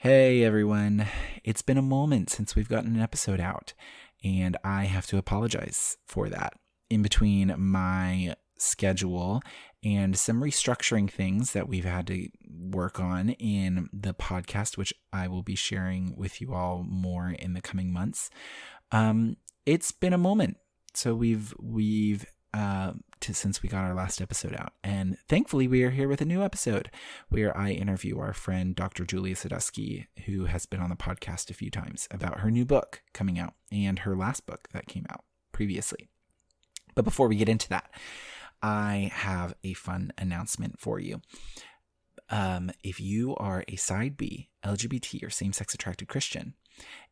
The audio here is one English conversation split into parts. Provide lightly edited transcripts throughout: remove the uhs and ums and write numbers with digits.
Hey everyone, it's been a moment since we've gotten an episode out, and I have to apologize for that. In between my schedule and some restructuring things that we've had to work on in the podcast, which I will be sharing with you all more in the coming months, it's been a moment. So since we got our last episode out. And thankfully, we are here with a new episode where I interview our friend, Dr. Julia Sadusky, who has been on the podcast a few times, about her new book coming out and her last book that came out previously. But before we get into that, I have a fun announcement for you. If you are a side B, LGBT, or same-sex attracted Christian,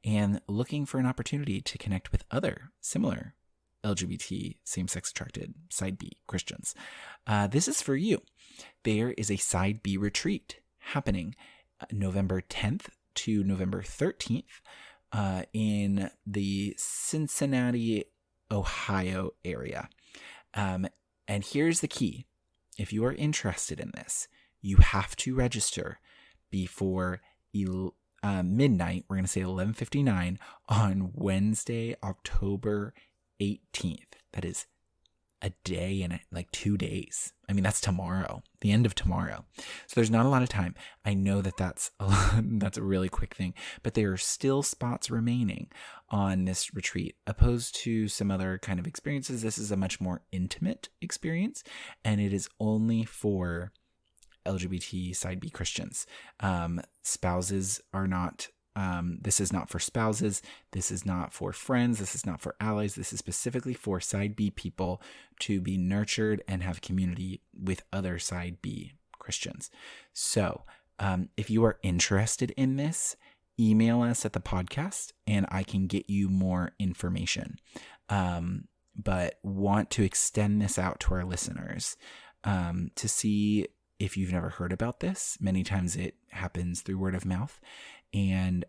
and looking for an opportunity to connect with other similar LGBT, same-sex attracted side B Christians, this is for you. There is a side B retreat happening November 10th to November 13th in the Cincinnati, Ohio area. And here's the key. If you are interested in this, you have to register before midnight. We're going to say 11:59 on Wednesday, October 18th. That is a day and like 2 days. I mean, that's tomorrow, the end of tomorrow. So there's not a lot of time. I know that's a really quick thing, but there are still spots remaining on this retreat. Opposed to some other kind of experiences, this is a much more intimate experience, and it is only for LGBT side B Christians. Spouses are not. This is not for spouses. This is not for friends. This is not for allies. This is specifically for side B people to be nurtured and have community with other side B Christians. So if you are interested in this, email us at the podcast and I can get you more information. But want to extend this out to our listeners to see if you've never heard about this. Many times it happens through word of mouth. And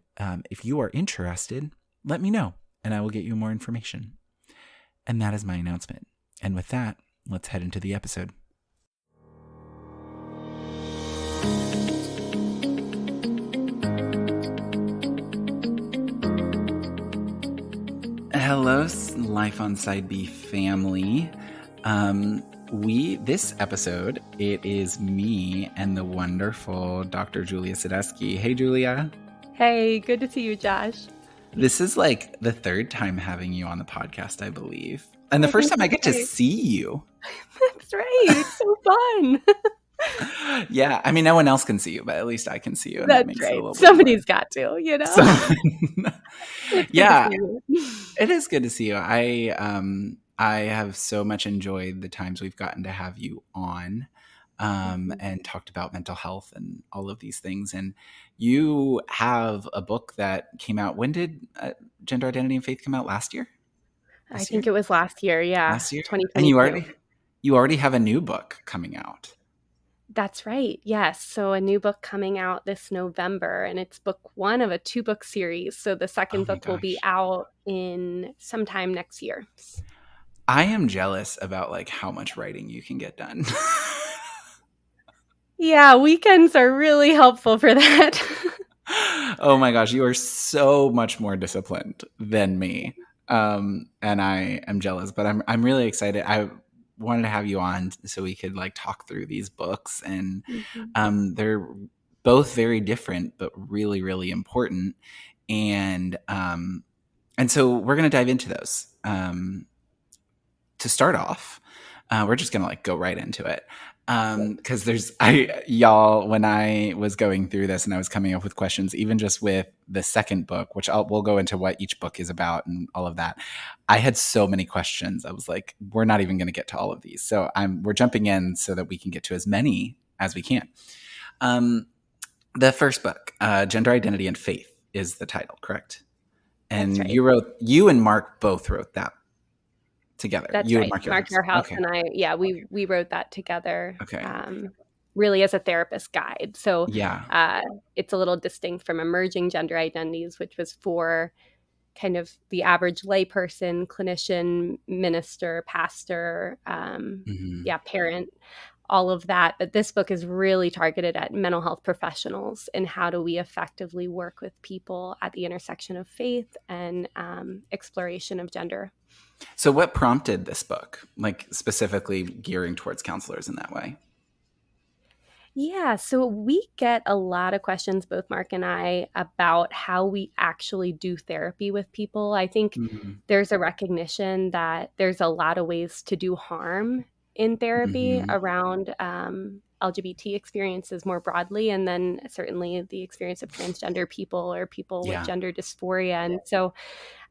if you are interested, let me know and I will get you more information. And that is my announcement. And with that, let's head into the episode. Hello, Life on Side B family. This episode, it is me and the wonderful Dr. Julia Sadusky. Hey, Julia. Hey, good to see you, Josh. This is like the third time having you on the podcast, I believe. And the first time I get to see you. That's right. It's so fun. Yeah. I mean, no one else can see you, but at least I can see you. And That's that makes right. it a little Somebody's got to, you know? Yeah. It is good to see you. I have so much enjoyed the times we've gotten to have you on and talked about mental health and all of these things. And you have a book that came out. When did Gender Identity and Faith come out? Last year? I think it was last year. Yeah. Last year? 2022. And you already have a new book coming out. That's right. Yes. So a new book coming out this November, and it's book one of a 2-book series. So the second book will be out in sometime next year. I am jealous about like how much writing you can get done. Yeah, weekends are really helpful for that. Oh my gosh, you are so much more disciplined than me. And I am jealous, but I'm really excited. I wanted to have you on so we could like talk through these books, and they're both very different but really, really important. And so we're going to dive into those. To start off, we're just going to like go right into it. Because when I was going through this and I was coming up with questions, even just with the second book, which we'll go into what each book is about and all of that, I had so many questions. I was like, we're not even going to get to all of these. So we're jumping in so that we can get to as many as we can. The first book, Gender Identity and Faith, is the title, correct? And right. You and Mark both wrote that together. That's you right. And Mark Yarhouse and I, we wrote that together. Okay. Really as a therapist guide. So yeah, it's a little distinct from Emerging Gender Identities, which was for kind of the average layperson, clinician, minister, pastor, parent, all of that. But this book is really targeted at mental health professionals and how do we effectively work with people at the intersection of faith and exploration of gender. So what prompted this book, like specifically gearing towards counselors in that way? Yeah, so we get a lot of questions, both Mark and I, about how we actually do therapy with people. I think Mm-hmm. there's a recognition that there's a lot of ways to do harm in therapy Mm-hmm. around LGBT experiences more broadly, and then certainly the experience of transgender people or people with Yeah. gender dysphoria. And so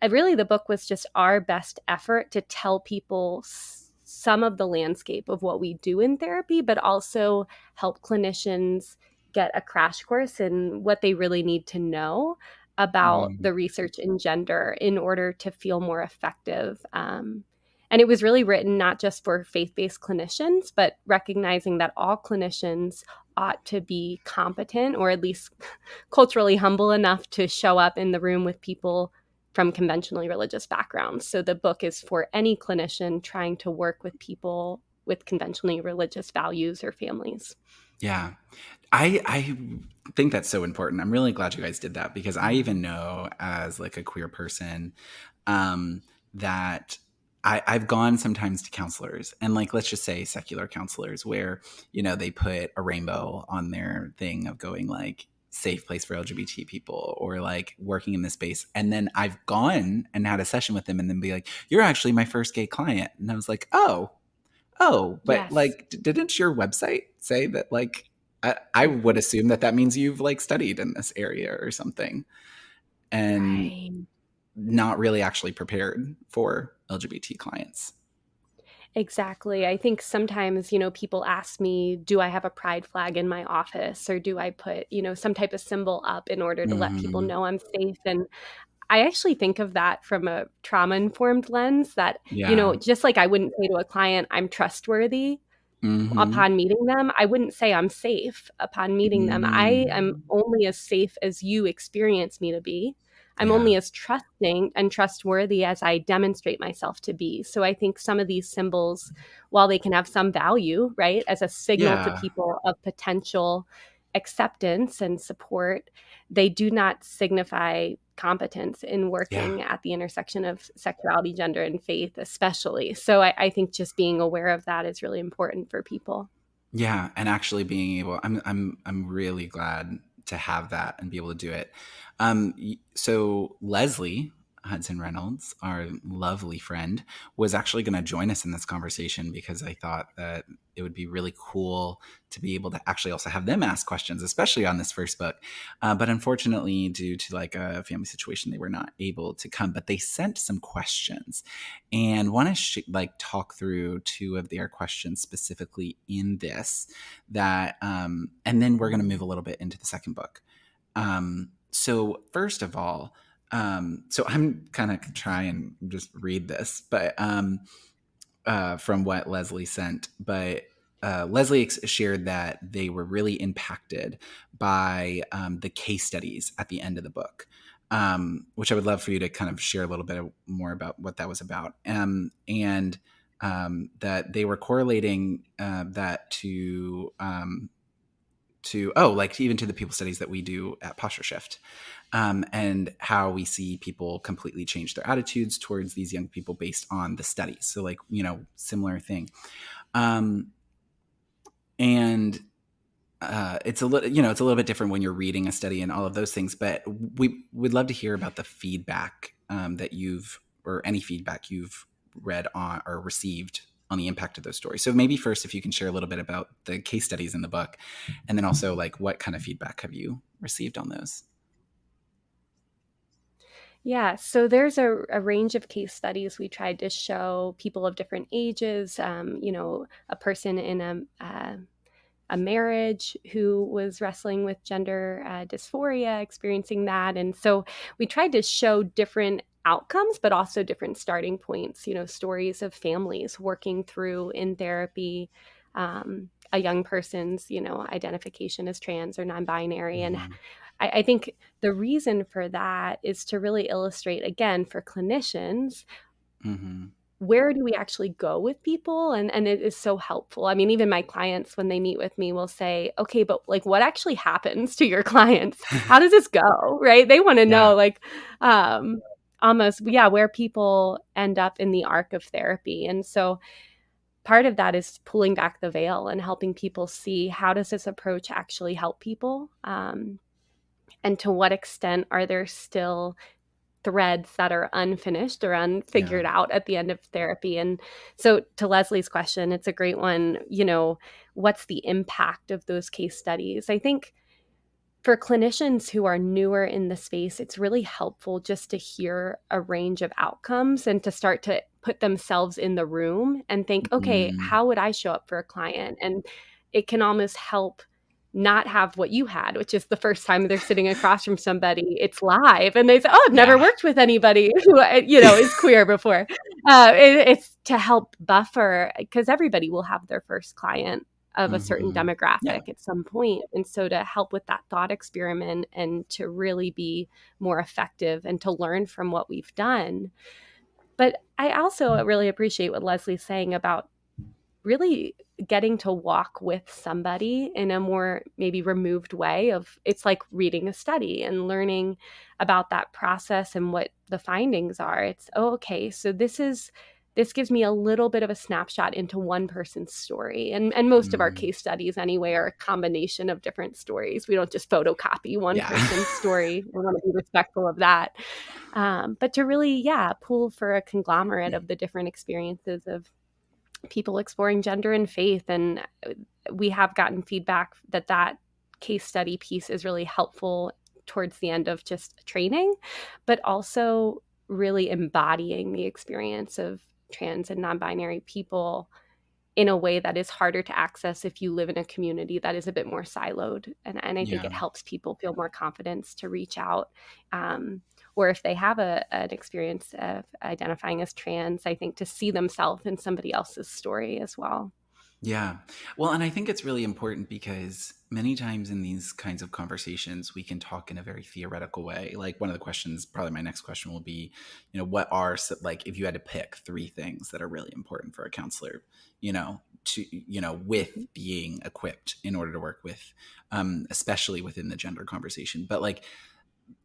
really the book was just our best effort to tell people some of the landscape of what we do in therapy, but also help clinicians get a crash course in what they really need to know about Mm-hmm. the research in gender in order to feel more effective. And it was really written not just for faith-based clinicians, but recognizing that all clinicians ought to be competent or at least culturally humble enough to show up in the room with people from conventionally religious backgrounds. So the book is for any clinician trying to work with people with conventionally religious values or families. Yeah. I think that's so important. I'm really glad you guys did that because I even know as like a queer person that I've gone sometimes to counselors and like let's just say secular counselors where they put a rainbow on their thing of going like safe place for LGBT people or like working in this space. And then I've gone and had a session with them and then be like, you're actually my first gay client. And I was like, but Yes. like, didn't your website say that like, I would assume that means you've like studied in this area or something and Right. not really actually prepared for LGBT clients. Exactly. I think sometimes, people ask me, do I have a pride flag in my office or do I put, some type of symbol up in order to let people Mm-hmm. know I'm safe? And I actually think of that from a trauma-informed lens that, Yeah. just like I wouldn't say to a client, I'm trustworthy Mm-hmm. upon meeting them, I wouldn't say I'm safe upon meeting them. I am Mm. only as safe as you experience me to be. I'm Yeah. only as trusting and trustworthy as I demonstrate myself to be. So I think some of these symbols, while they can have some value, right, as a signal to Yeah. people of potential acceptance and support, they do not signify competence in Yeah. working at the intersection of sexuality, gender, and faith, especially. So I think just being aware of that is really important for people. Yeah, and actually being able, I'm really glad to have that and be able to do it. So Leslie Hudson Reynolds, our lovely friend, was actually going to join us in this conversation because I thought that it would be really cool to be able to actually also have them ask questions, especially on this first book. But unfortunately, due to like a family situation, they were not able to come. But they sent some questions, and want to like talk through two of their questions specifically in this and then we're going to move a little bit into the second book. So first of all, so I'm kind of try and just read this but from what Leslie sent, but Leslie shared that they were really impacted by the case studies at the end of the book, which I would love for you to kind of share a little bit more about what that was about. And that they were correlating that like even to the people studies that we do at Posture Shift, and how we see people completely change their attitudes towards these young people based on the studies. So like, similar thing. Um, and it's a little, it's a little bit different when you're reading a study and all of those things, but we would love to hear about the feedback that or any feedback you've read on or received on the impact of those stories. So maybe first, if you can share a little bit about the case studies in the book, and then also like what kind of feedback have you received on those? Yeah, so there's a range of case studies we tried to show people of different ages, a person in a marriage who was wrestling with gender dysphoria, experiencing that. And so we tried to show different outcomes, but also different starting points, stories of families working through in therapy. A young person's, identification as trans or non-binary. And Mm-hmm. I think the reason for that is to really illustrate, again, for clinicians, Mm-hmm. where do we actually go with people? And it is so helpful. I mean, even my clients, when they meet with me, will say, okay, but like what actually happens to your clients? How does this go? Right? They want to Yeah. know, like, almost, yeah, where people end up in the arc of therapy. And so part of that is pulling back the veil and helping people see, how does this approach actually help people? And to what extent are there still threads that are unfinished or Yeah. unfigured out at the end of therapy? And so, to Leslie's question, it's a great one. What's the impact of those case studies? I think for clinicians who are newer in the space, it's really helpful just to hear a range of outcomes and to start to put themselves in the room and think, okay, Mm, how would I show up for a client? And it can almost help not have what you had, which is the first time they're sitting across from somebody, it's live, and they say, "Oh, I've never yeah. worked with anybody who is queer before." It's to help buffer, because everybody will have their first client of a certain Hmm. Yeah. demographic at some point. And so to help with that thought experiment and to really be more effective and to learn from what we've done. But I also really appreciate what Leslie's saying about really getting to walk with somebody in a more maybe removed way. Of it's like reading a study and learning about that process and what the findings are. It's, oh, okay, so this gives me a little bit of a snapshot into one person's story. And most of our Mm, case studies anyway are a combination of different stories. We don't just photocopy one yeah. person's story. We want to be respectful of that. But to really, yeah, pull for a conglomerate of the different experiences of people exploring gender and faith. And we have gotten feedback that case study piece is really helpful towards the end of just training, but also really embodying the experience of trans and non-binary people in a way that is harder to access if you live in a community that is a bit more siloed. And I think Yeah. it helps people feel more confidence to reach out. Or if they have an experience of identifying as trans, I think to see themselves in somebody else's story as well. Yeah. Well, and I think it's really important because many times in these kinds of conversations, we can talk in a very theoretical way. Like one of the questions, probably my next question will be, what are, like, if you had to pick three things that are really important for a counselor, with Mhm. being equipped in order to work with, especially within the gender conversation. But like,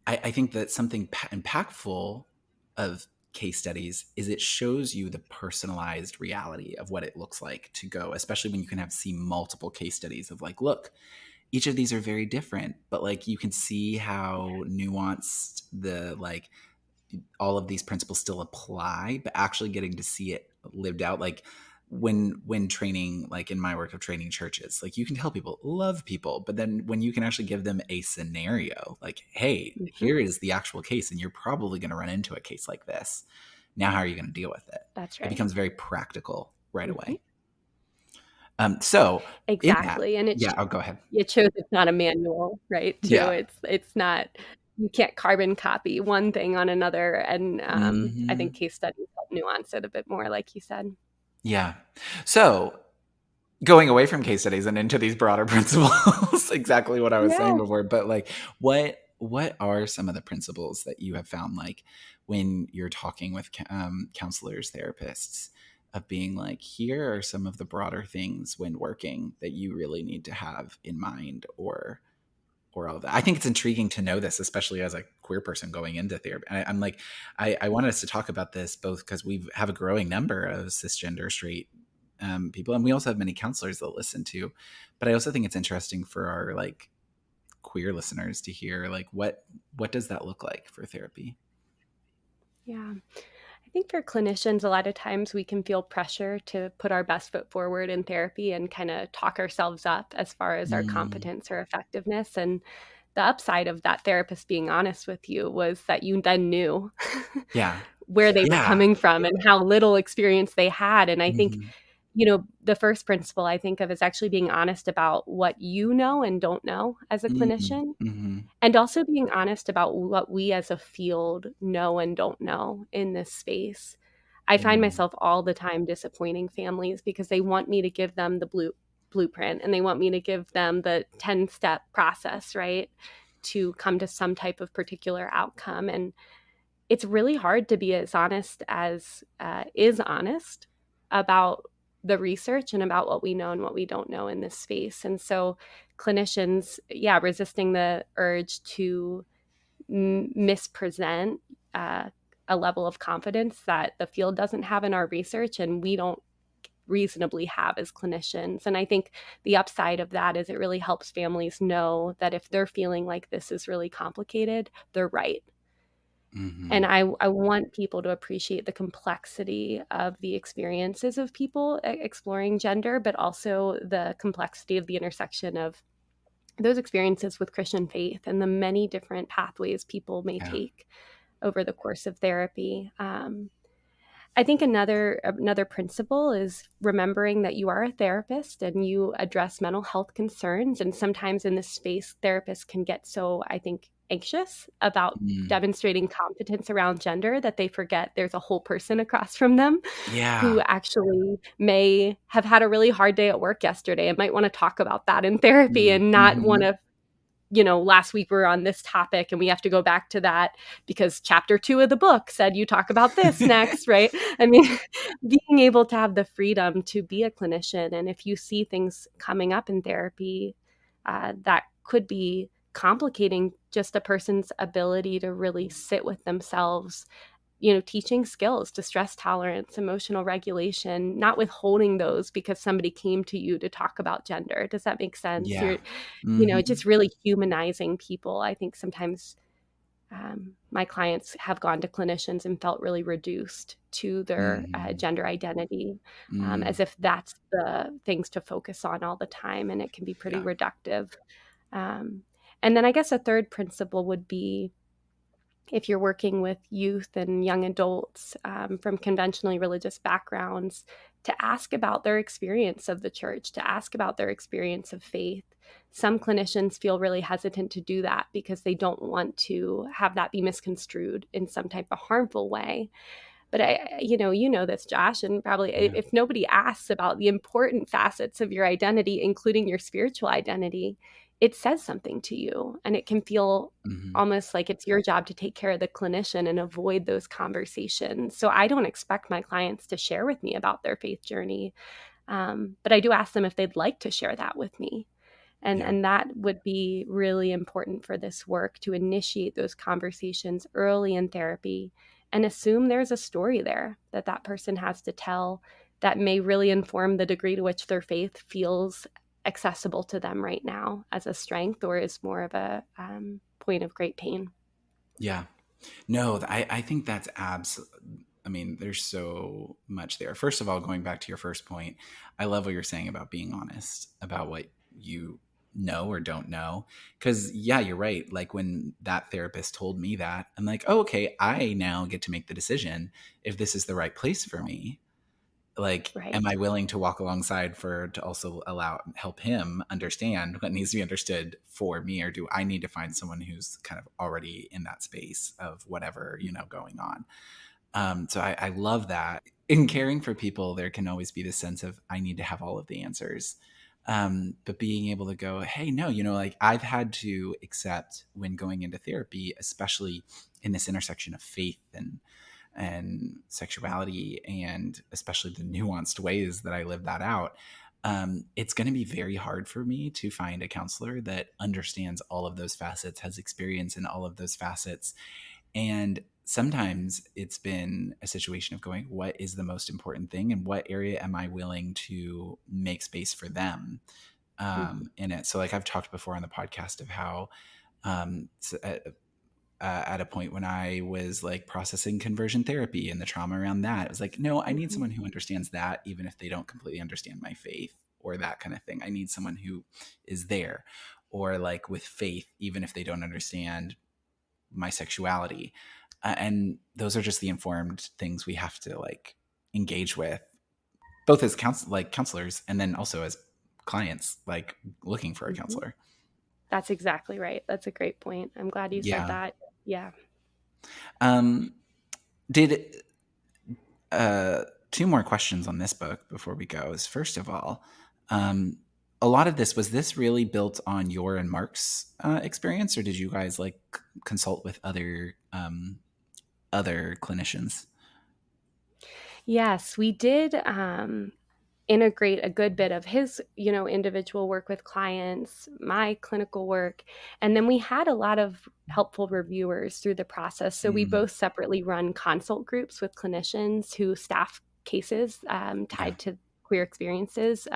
I think that something impactful of case studies is it shows you the personalized reality of what it looks like to go, especially when you can see multiple case studies of like, look, each of these are very different, but like you can see how nuanced the like all of these principles still apply, but actually getting to see it lived out. Like when training, like in my work of training churches, like you can tell people love people, but then when you can actually give them a scenario, like, hey, Mhm. here is the actual case, and you're probably going to run into a case like this. Now, how are you going to deal with it? That's It right. becomes very practical right Mhm. away. So in that, Exactly. And yeah, I'll go ahead. it shows it's not a manual, right? Too. Yeah. It's not, you can't carbon copy one thing on another. And I think Hmm. case studies help nuance it a bit more, like you said. Yeah. So going away from case studies and into these broader principles, exactly what I was saying Yeah. before, but like what are some of the principles that you have found, like when you're talking with counselors, therapists, of being like, here are some of the broader things when working that you really need to have in mind, or all of that. I think it's intriguing to know this, especially as a queer person going into therapy. I'm like, I wanted us to talk about this both because we have a growing number of cisgender straight people, and we also have many counselors that listen to. But I also think it's interesting for our like queer listeners to hear like what does that look like for therapy? Yeah. I think for clinicians, a lot of times we can feel pressure to put our best foot forward in therapy and kind of talk ourselves up as far as our Mm, competence or effectiveness. And the upside of that therapist being honest with you was that you then knew yeah, where they were yeah, coming from and how little experience they had. And I think, hmm, the first principle I think of is actually being honest about what you know and don't know as a hmm, clinician, hmm, and also being honest about what we as a field know and don't know in this space. I find hmm, myself all the time disappointing families because they want me to give them the blueprint, and they want me to give them the 10-step process, right, to come to some type of particular outcome. And it's really hard to be as honest as is honest about the research and about what we know and what we don't know in this space. And so clinicians, resisting the urge to mispresent uh, a level of confidence that the field doesn't have in our research and we don't reasonably have as clinicians. And I think the upside of that is it really helps families know that if they're feeling like this is really complicated, they're right. And I want people to appreciate the complexity of the experiences of people exploring gender, but also the complexity of the intersection of those experiences with Christian faith and the many different pathways people may Yeah. take over the course of therapy. I think another principle is remembering that you are a therapist and you address mental health concerns. And sometimes in this space, therapists can get so, I think, anxious about demonstrating competence around gender that they forget there's a whole person across from them who Yeah. actually may have had a really hard day at work yesterday and might want to talk about that in therapy and not want to, last week we were on this topic and we have to go back to that because chapter 2 of the book said you talk about this next, right? I mean, being able to have the freedom to be a clinician. And if you see things coming up in therapy that could be complicating just a person's ability to really sit with themselves, teaching skills, distress tolerance, emotional regulation, not withholding those because somebody came to you to talk about gender. Does that make sense? Yeah. Just really humanizing people. I think sometimes my clients have gone to clinicians and felt really reduced to their gender identity, as if that's the things to focus on all the time, and it can be pretty Yeah. reductive. And then I guess a third principle would be if you're working with youth and young adults from conventionally religious backgrounds, to ask about their experience of the church, to ask about their experience of faith. Some clinicians feel really hesitant to do that because they don't want to have that be misconstrued in some type of harmful way. But you know this, Josh, and probably Yeah. if nobody asks about the important facets of your identity, including your spiritual identity, it says something to you, and it can feel almost like it's your job to take care of the clinician and avoid those conversations. So I don't expect my clients to share with me about their faith journey, but I do ask them if they'd like to share that with me. Yeah. And that would be really important for this work, to initiate those conversations early in therapy and assume there's a story there that that person has to tell that may really inform the degree to which their faith feels accessible to them right now as a strength or is more of a point of great pain. Yeah. No, I think that's I mean, there's so much there. First of all, going back to your first point, I love what you're saying about being honest about what you know or don't know. Because, yeah, you're right. Like when that therapist told me that, I'm like, oh, okay, I now get to make the decision if this is the right place for me. Like, am Right. I willing to walk alongside to also help him understand what needs to be understood for me, or do I need to find someone who's kind of already in that space of whatever going on? So I love that. In caring for people, there can always be this sense of I need to have all of the answers. But being able to go, hey, no, like I've had to accept when going into therapy, especially in this intersection of faith and sexuality, and especially the nuanced ways that I live that out. It's going to be very hard for me to find a counselor that understands all of those facets, has experience in all of those facets. And sometimes it's been a situation of going, what is the most important thing and what area am I willing to make space for them in it? So like I've talked before on the podcast of how at a point when I was like processing conversion therapy and the trauma around that, it was like, no, I need someone who understands that, even if they don't completely understand my faith or that kind of thing. I need someone who is there, or like with faith, even if they don't understand my sexuality. And those are just the informed things we have to like engage with, both as counselors and then also as clients, like looking for a counselor. That's exactly right. That's a great point. I'm glad you said Yeah. that. Yeah. Did two more questions on this book before we go is, first of all, a lot of this, was this really built on your and Mark's experience, or did you guys like consult with other other clinicians? Yes, we did integrate a good bit of his, individual work with clients, my clinical work, and then we had a lot of helpful reviewers through the process. So we Mm, both separately run consult groups with clinicians who staff cases yeah. tied to queer experiences.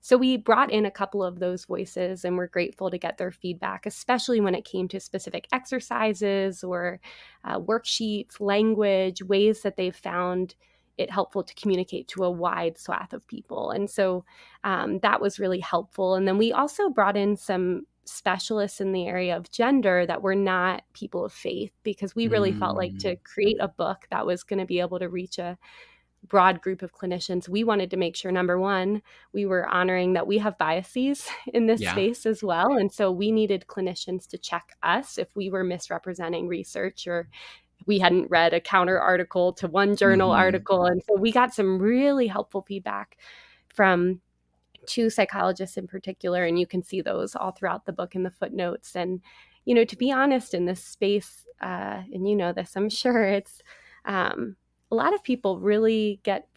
So we brought in a couple of those voices, and we're grateful to get their feedback, especially when it came to specific exercises or worksheets, language, ways that they've found it helpful to communicate to a wide swath of people. And so that was really helpful. And then we also brought in some specialists in the area of gender that were not people of faith, because we really felt like to Mm, create a book that was going to be able to reach a broad group of clinicians, we wanted to make sure, number one, we were honoring that we have biases in this yeah. space as well. And so we needed clinicians to check us if we were misrepresenting research or we hadn't read a counter article to one journal Hmm. article. And so we got some really helpful feedback from two psychologists in particular. And you can see those all throughout the book in the footnotes. And, to be honest, in this space, and you know this, I'm sure, it's a lot of people really get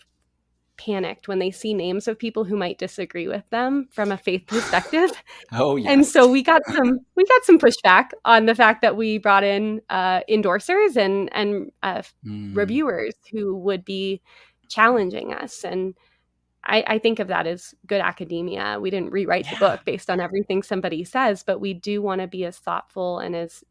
panicked when they see names of people who might disagree with them from a faith perspective. Oh, And yes. so we got some pushback on the fact that we brought in endorsers and Mm, reviewers who would be challenging us. And I think of that as good academia. We didn't rewrite the yeah. book based on everything somebody says, but we do want to be as thoughtful and as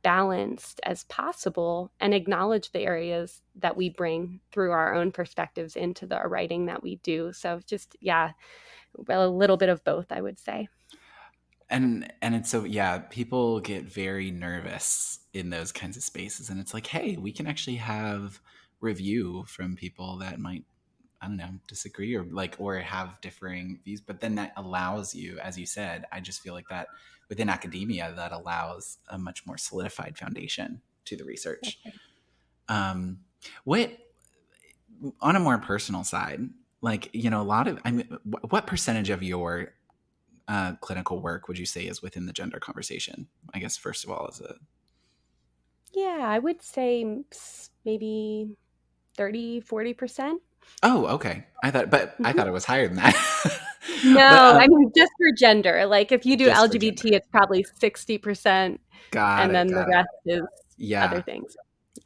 balanced as possible and acknowledge the areas that we bring through our own perspectives into the writing that we do. So just, yeah, well, a little bit of both, I would say. And it's so, yeah, people get very nervous in those kinds of spaces, and it's like, hey, we can actually have review from people that might, I don't know, disagree or have differing views, but then that allows you, as you said, I just feel like that within academia that allows a much more solidified foundation to the research. That's right. um what, on a more personal side, like, a lot of, I mean, what percentage of your clinical work would you say is within the gender conversation? I guess first of all, is a Yeah, I would say maybe 30-40%. oh, okay. I Mhm. thought it was higher than that. But No, I mean, just for gender. Like if you do just for gender. LGBT, it's probably 60%, Got and it. then the Got it. rest is other Yeah. things.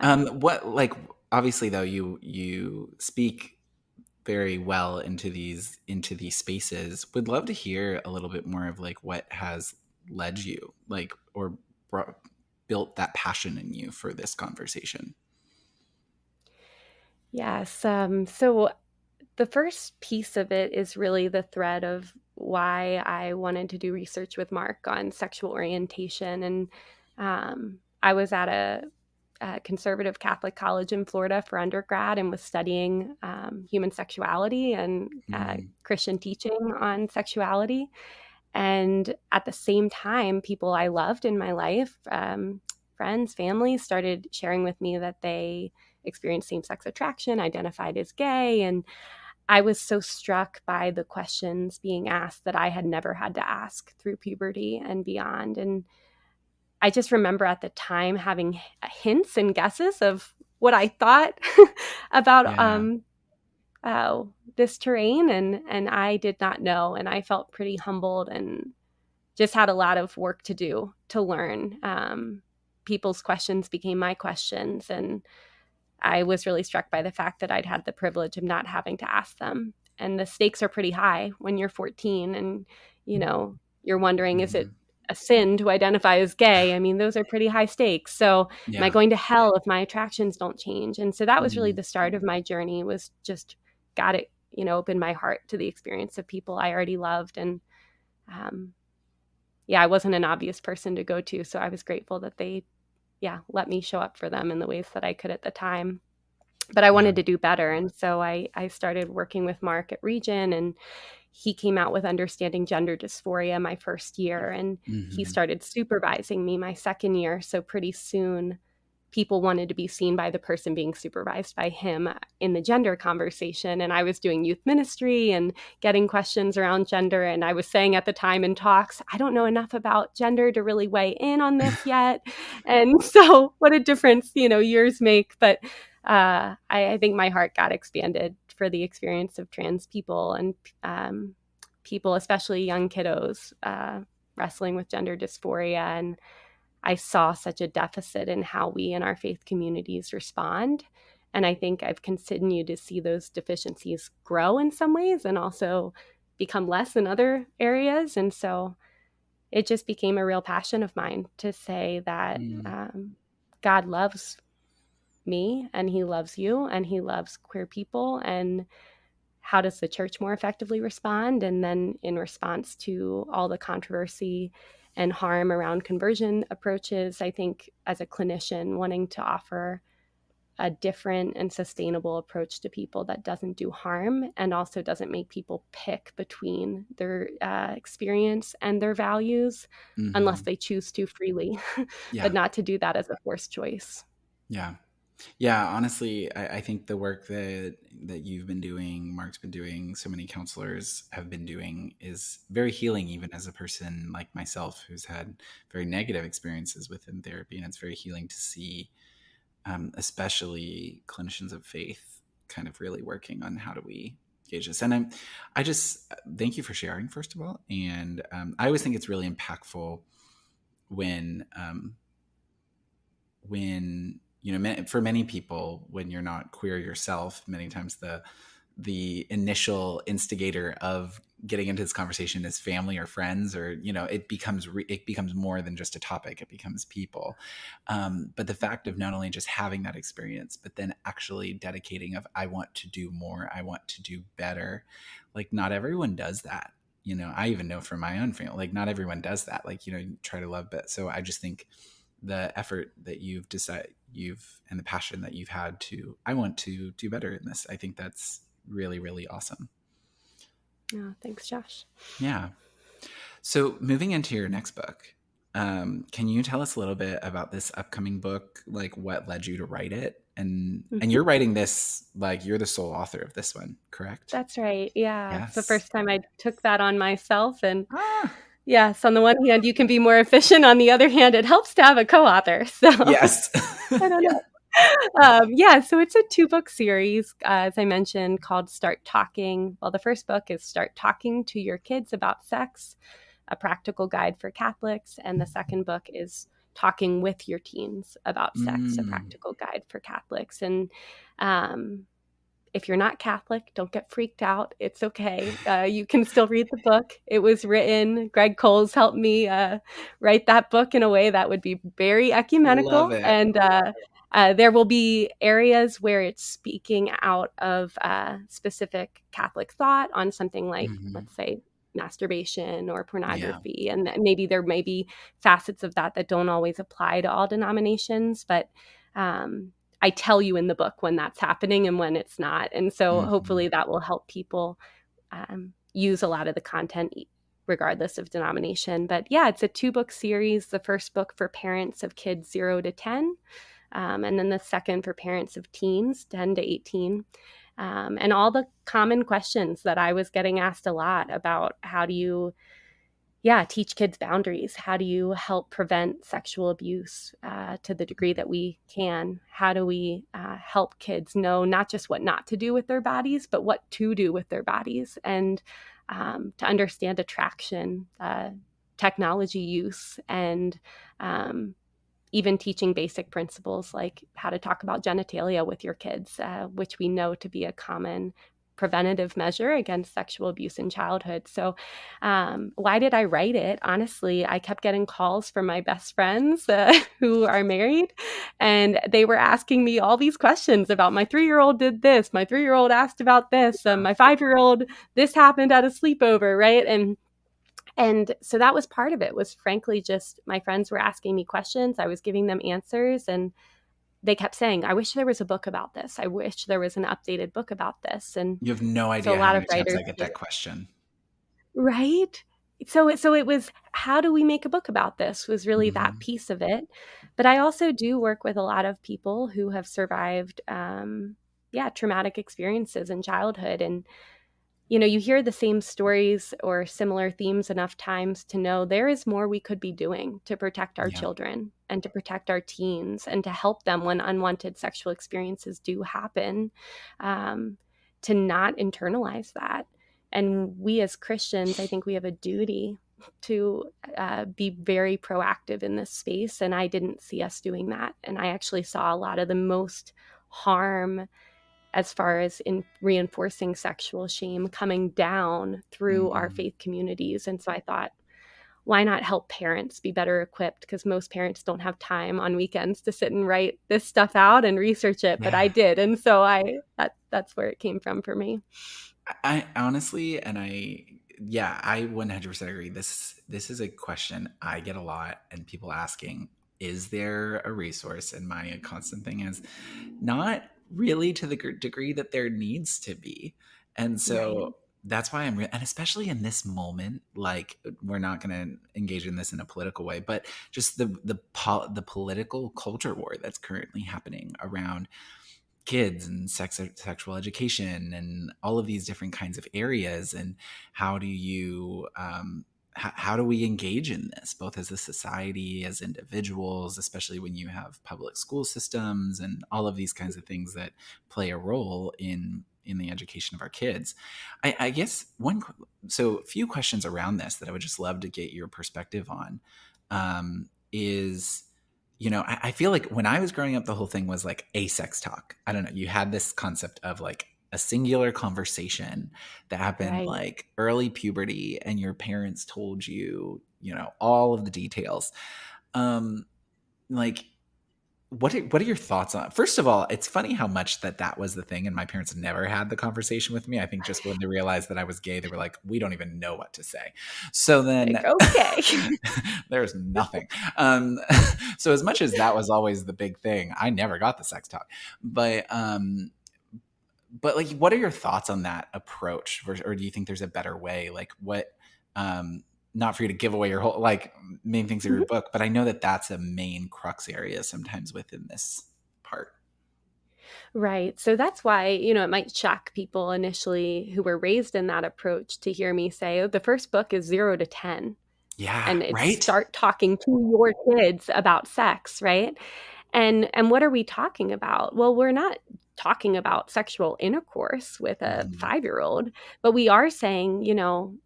Yeah. What, like, obviously though, you speak very well into these spaces. Would love to hear a little bit more of like what has led you, like, or brought, built that passion in you for this conversation. Yes. So the first piece of it is really the thread of why I wanted to do research with Mark on sexual orientation. And I was at a conservative Catholic college in Florida for undergrad and was studying human sexuality and Mm, Christian teaching on sexuality. And at the same time, people I loved in my life, friends, family, started sharing with me that they experienced same sex attraction, identified as gay. And I was so struck by the questions being asked that I had never had to ask through puberty and beyond. And I just remember at the time having hints and guesses of what I thought about yeah. this terrain, and I did not know, and I felt pretty humbled and just had a lot of work to do to learn. People's questions became my questions, and I was really struck by the fact that I'd had the privilege of not having to ask them. And the stakes are pretty high when you're 14 and, you're wondering, is it Mhm. a sin to identify as gay? I mean, those are pretty high stakes. So am I Yeah. going to hell if my attractions don't change? And so that was really Mhm. the start of my journey, was just got it, open my heart to the experience of people I already loved. And um, yeah, I wasn't an obvious person to go to. So I was grateful that they, yeah, let me show up for them in the ways that I could at the time. But I Yeah. wanted to do better. And so I started working with Mark at Region, and he came out with Understanding Gender Dysphoria my first year. And he Mhm. started supervising me my second year. So pretty soon people wanted to be seen by the person being supervised by him in the gender conversation. And I was doing youth ministry and getting questions around gender. And I was saying at the time in talks, I don't know enough about gender to really weigh in on this yet. And so what a difference, years make. But I think my heart got expanded for the experience of trans people and people, especially young kiddos, wrestling with gender dysphoria. And I saw such a deficit in how we in our faith communities respond. And I think I've continued to see those deficiencies grow in some ways and also become less in other areas. And so it just became a real passion of mine to say that God loves me and he loves you and he loves queer people. And how does the church more effectively respond? And then in response to all the controversy and harm around conversion approaches, I think as a clinician, wanting to offer a different and sustainable approach to people that doesn't do harm and also doesn't make people pick between their experience and their values unless they choose to freely, but not to do that as a forced choice. Yeah. Yeah, honestly, I think the work that you've been doing, Mark's been doing, so many counselors have been doing is very healing, even as a person like myself who's had very negative experiences within therapy. And it's very healing to see, especially clinicians of faith, kind of really working on how do we gauge this. And I just thank you for sharing, first of all. And I always think it's really impactful when for many people, when you're not queer yourself, many times the initial instigator of getting into this conversation is family or friends, or it becomes more than just a topic. It becomes people. But the fact of not only just having that experience, but then actually dedicating of I want to do more, I want to do better. Like not everyone does that. I even know from my own family, like not everyone does that. Like you try to love, but so I just think the effort that you've decided and the passion that you've had to, I want to do better in this. I think that's really, really awesome. Oh, thanks, Josh. Yeah. So moving into your next book, can you tell us a little bit about this upcoming book? Like what led you to write it? And you're writing this, like you're the sole author of this one, correct? That's right. Yeah. Yes. It's the first time I took that on myself. And yes, on the one hand, you can be more efficient. On the other hand, it helps to have a co-author. So yes. I don't know. So it's a 2-book series, as I mentioned, called Start Talking. Well, the first book is Start Talking to Your Kids About Sex, a practical guide for Catholics. And the second book is Talking with Your Teens About Sex, a practical guide for Catholics. And if you're not Catholic, don't get freaked out. It's okay. You can still read the book. It was written. Greg Coles helped me write that book in a way that would be very ecumenical. Love it. And there will be areas where it's speaking out of specific Catholic thought on something like, let's say, masturbation or pornography. Yeah. And maybe there may be facets of that don't always apply to all denominations, but I tell you in the book when that's happening and when it's not. And so hopefully that will help people use a lot of the content regardless of denomination. But yeah, it's a 2-book series. The first book for parents of kids 0 to 10, and then the second for parents of teens 10 to 18. And all the common questions that I was getting asked a lot about how do you teach kids boundaries? How do you help prevent sexual abuse to the degree that we can? How do we help kids know not just what not to do with their bodies, but what to do with their bodies, and to understand attraction, technology use, and even teaching basic principles like how to talk about genitalia with your kids, which we know to be a common preventative measure against sexual abuse in childhood. So why did I write it? Honestly, I kept getting calls from my best friends who are married, and they were asking me all these questions about my 3-year-old did this, my 3-year-old asked about this, my 5-year-old, this happened at a sleepover, right? And so that was part of it, was frankly just my friends were asking me questions, I was giving them answers, and they kept saying, I wish there was a book about this. I wish there was an updated book about this. And you have no idea how many times I get that question. Right? so it was, how do we make a book about this, was really that Hmm. piece of it. But I also do work with a lot of people who have survived traumatic experiences in childhood. And you hear the same stories or similar themes enough times to know there is more we could be doing to protect our Yeah. children and to protect our teens and to help them when unwanted sexual experiences do happen, um, to not internalize that. And we as Christians, I think we have a duty to be very proactive in this space. And I didn't see us doing that. And I actually saw a lot of the most harm as far as in reinforcing sexual shame coming down through our Hmm. faith communities. And so I thought, why not help parents be better equipped? Because most parents don't have time on weekends to sit and write this stuff out and research it, but I Yeah. did. And so that's where it came from for me. I honestly, and I 100% agree. This is a question I get a lot, and people asking, is there a resource? And my constant thing is, not really to the degree that there needs to be. And Right. so that's why and especially in this moment, like, we're not going to engage in this in a political way, but just the political culture war that's currently happening around kids and sexual education and all of these different kinds of areas. And how do you how do we engage in this, both as a society, as individuals, especially when you have public school systems and all of these kinds of things that play a role in the education of our kids. I guess so a few questions around this that I would just love to get your perspective on, is, I feel like when I was growing up, the whole thing was like a sex talk. I don't know. You had this concept of like a singular conversation that happened Right. like early puberty, and your parents told you, all of the details. Um, like, what are your thoughts on? First of all, it's funny how much that was the thing, and my parents never had the conversation with me. I think just when they realized that I was gay, they were like, "We don't even know what to say." So then, Like, okay. there's nothing. Um, so as much as that was always the big thing, I never got the sex talk. But like, what are your thoughts on that approach, or do you think there's a better way? Like, what? Um, Not for you to give away your whole like main things of your Mhm. book, but I know that that's a main crux area sometimes within this part. Right. So that's why, it might shock people initially who were raised in that approach to hear me say, oh, the first book is 0 to 10. Yeah, And it's right. start talking to your kids about sex, right? And what are we talking about? Well, we're not talking about sexual intercourse with a Mhm. 5-year-old, but we are saying,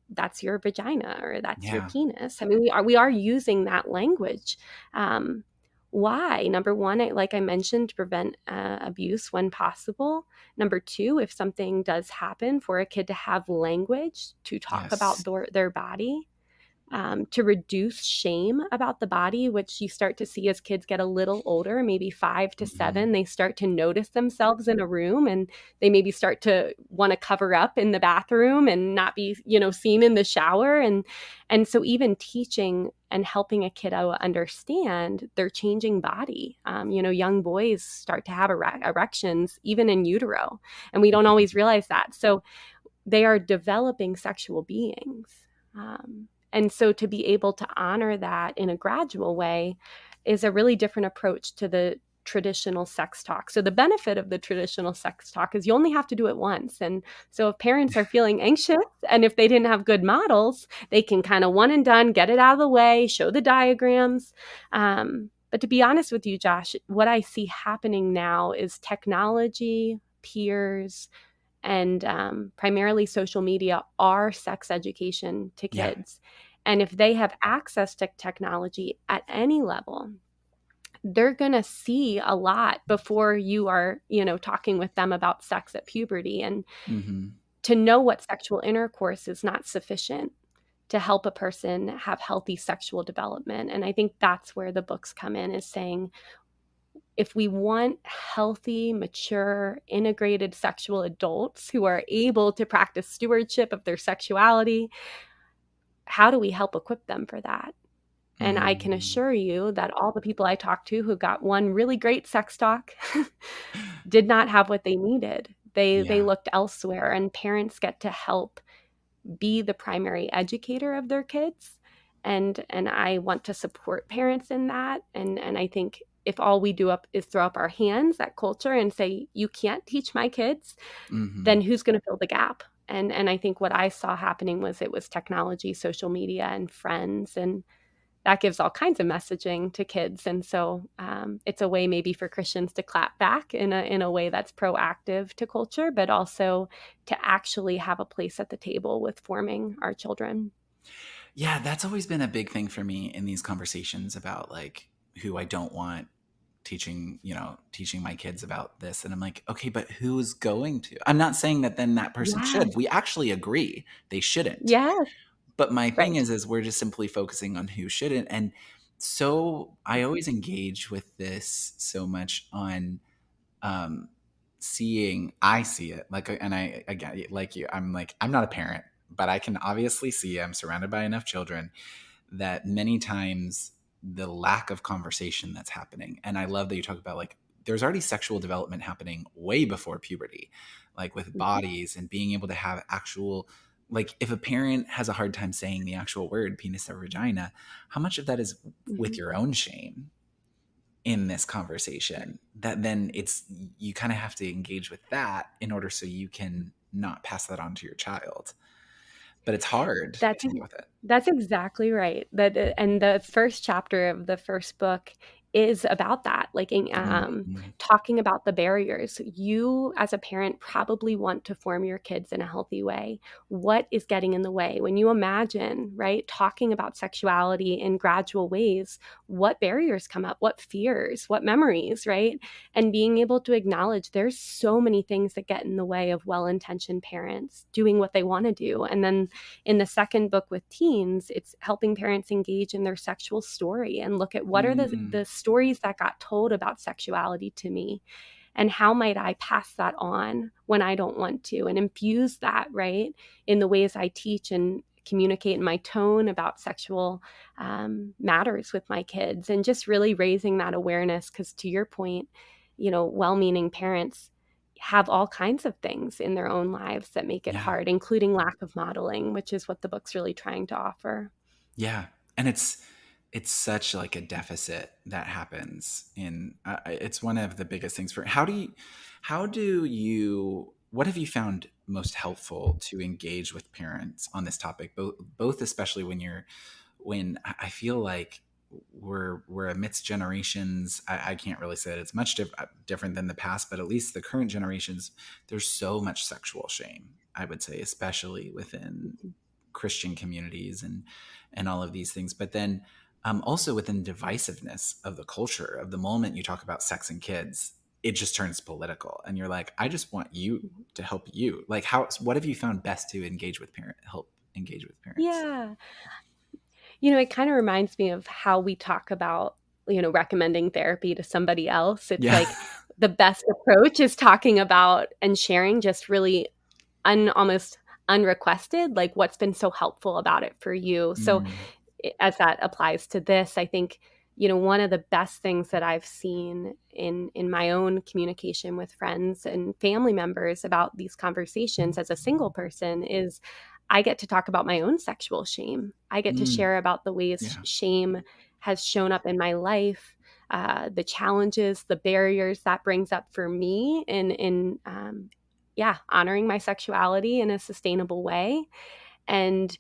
that's your vagina or that's your Yeah. penis. I mean, we are using that language. Um, why? Number one, like I mentioned, to prevent abuse when possible. Number two, if something does happen, for a kid to have language to talk about Yes. their body, to reduce shame about the body, which you start to see as kids get a little older, maybe 5 to 7, Mhm. they start to notice themselves in a room, and they maybe start to want to cover up in the bathroom and not be, seen in the shower. And so even teaching and helping a kiddo understand their changing body. Young boys start to have erections even in utero, and we don't always realize that. So they are developing sexual beings. And so to be able to honor that in a gradual way is a really different approach to the traditional sex talk. So the benefit of the traditional sex talk is you only have to do it once. And so if parents are feeling anxious and if they didn't have good models, they can kind of one and done, get it out of the way, show the diagrams. But to be honest with you, Josh, what I see happening now is technology, peers, and primarily social media are sex education to Yeah. kids. And if they have access to technology at any level, they're going to see a lot before you are, talking with them about sex at puberty. And Mhm. to know what sexual intercourse is not sufficient to help a person have healthy sexual development. And I think that's where the books come in, is saying, if we want healthy, mature, integrated sexual adults who are able to practice stewardship of their sexuality, how do we help equip them for that? And I can Mhm. assure you that all the people I talked to who got one really great sex talk did not have what they needed. They Yeah. looked elsewhere, and parents get to help be the primary educator of their kids. And I want to support parents in that. And I think if all we do up is throw up our hands at culture and say, you can't teach my kids, then who's going to fill the gap? And I think what I saw happening was it was technology, social media, and friends, and that gives all kinds of messaging to kids. And so it's a way maybe for Christians to clap back in a way that's proactive to culture, but also to actually have a place at the table with forming our children. Yeah, that's always been a big thing for me in these conversations about like who I don't want teaching my kids about this. And I'm like, okay, but who's going to? I'm not saying that then that person Yeah. should. We actually agree they shouldn't. Yes. But my thing Right. is we're just simply focusing on who shouldn't. And so I always engage with this so much on um I see it like, and I get it, like you, I'm like, I'm not a parent, but I can obviously see, I'm surrounded by enough children that many times the lack of conversation that's happening. And I love that you talk about like there's already sexual development happening way before puberty, like with Mhm. bodies and being able to have actual, like if a parent has a hard time saying the actual word penis or vagina, how much of that is with Mhm. your own shame in this conversation, that then it's, you kind of have to engage with that in order so you can not pass that on to your child, but it's hard That's to deal with it. that's exactly right. That and the first chapter of the first book is about that, like Mm-hmm. talking about the barriers. You, as a parent, probably want to form your kids in a healthy way. What is getting in the way? When you imagine, right, talking about sexuality in gradual ways, what barriers come up? What fears? What memories? Right, and being able to acknowledge there's so many things that get in the way of well-intentioned parents doing what they want to do, and then in the second book with teens, it's helping parents engage in their sexual story and look at what are Mm, the stories that got told about sexuality to me, and how might I pass that on when I don't want to, and infuse that, right, in the ways I teach and communicate in my tone about sexual matters with my kids, and just really raising that awareness. Because to your point, well-meaning parents have all kinds of things in their own lives that make it yeah. hard, including lack of modeling, which is what the book's really trying to offer. Yeah. And it's such like a deficit that happens in it's one of the biggest things for, how do you, what have you found most helpful to engage with parents on this topic, both especially when I feel like we're amidst generations. I can't really say that it's much different than the past, but at least the current generations, there's so much sexual shame, I would say, especially within Christian communities and all of these things. But then also within divisiveness of the culture, of the moment you talk about sex and kids, it just turns political, and you're like, I just want you to help you. Like, what have you found best to help engage with parents? Yeah. It kind of reminds me of how we talk about, recommending therapy to somebody else. It's Yeah. like the best approach is talking about and sharing just really almost unrequested, like what's been so helpful about it for you. So Mm, as that applies to this, I think, one of the best things that I've seen in my own communication with friends and family members about these conversations as a single person is I get to talk about my own sexual shame. I get to mm, share about the ways yeah. shame has shown up in my life, the challenges, the barriers that brings up for me in yeah, honoring my sexuality in a sustainable way. And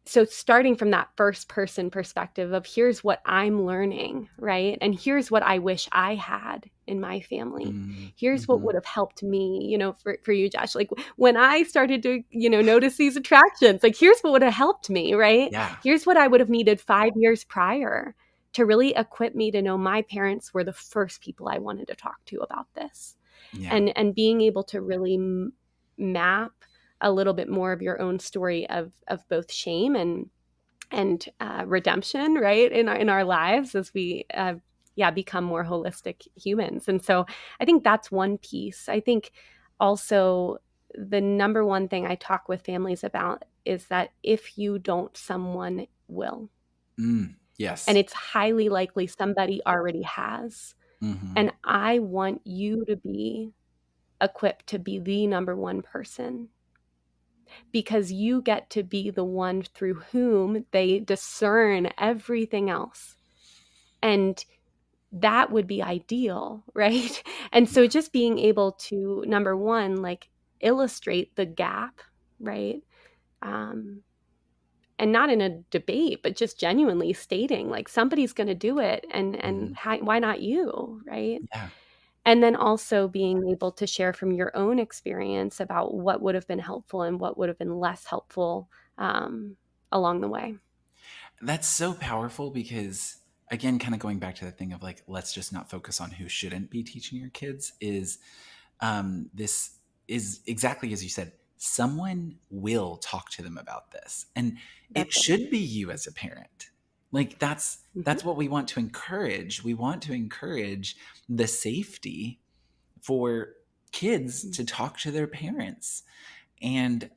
so starting from that first person perspective of here's what I'm learning, right? And here's what I wish I had in my family. Mm, Here's what hmm. would have helped me, for you, Josh. Like when I started to, notice these attractions, like here's what would have helped me, right? Yeah. Here's what I would have needed 5 years prior to really equip me to know my parents were the first people I wanted to talk to about this. Yeah. And being able to really map a little bit more of your own story of both shame and redemption, right, in our lives as we yeah, become more holistic humans. And so I think that's one piece. I think also the number one thing I talk with families about is that if you don't, someone will, Mm, and yes. it's highly likely somebody already has. Hmm. And I want you to be equipped to be the number one person because you get to be the one through whom they discern everything else. And that would be ideal, right? And so just being able to, number one, like illustrate the gap, right? Um, and not in a debate, but just genuinely stating like somebody's going to do it, and why not you, right? Yeah. And then also being able to share from your own experience about what would have been helpful and what would have been less helpful along the way. That's so powerful because, again, kind of going back to the thing of like, let's just not focus on who shouldn't be teaching your kids, is this is exactly as you said, someone will talk to them about this. And it That's it. should be you as a parent. Like that's Mm-hmm. what we want to encourage. We want to encourage the safety for kids to talk to their parents. And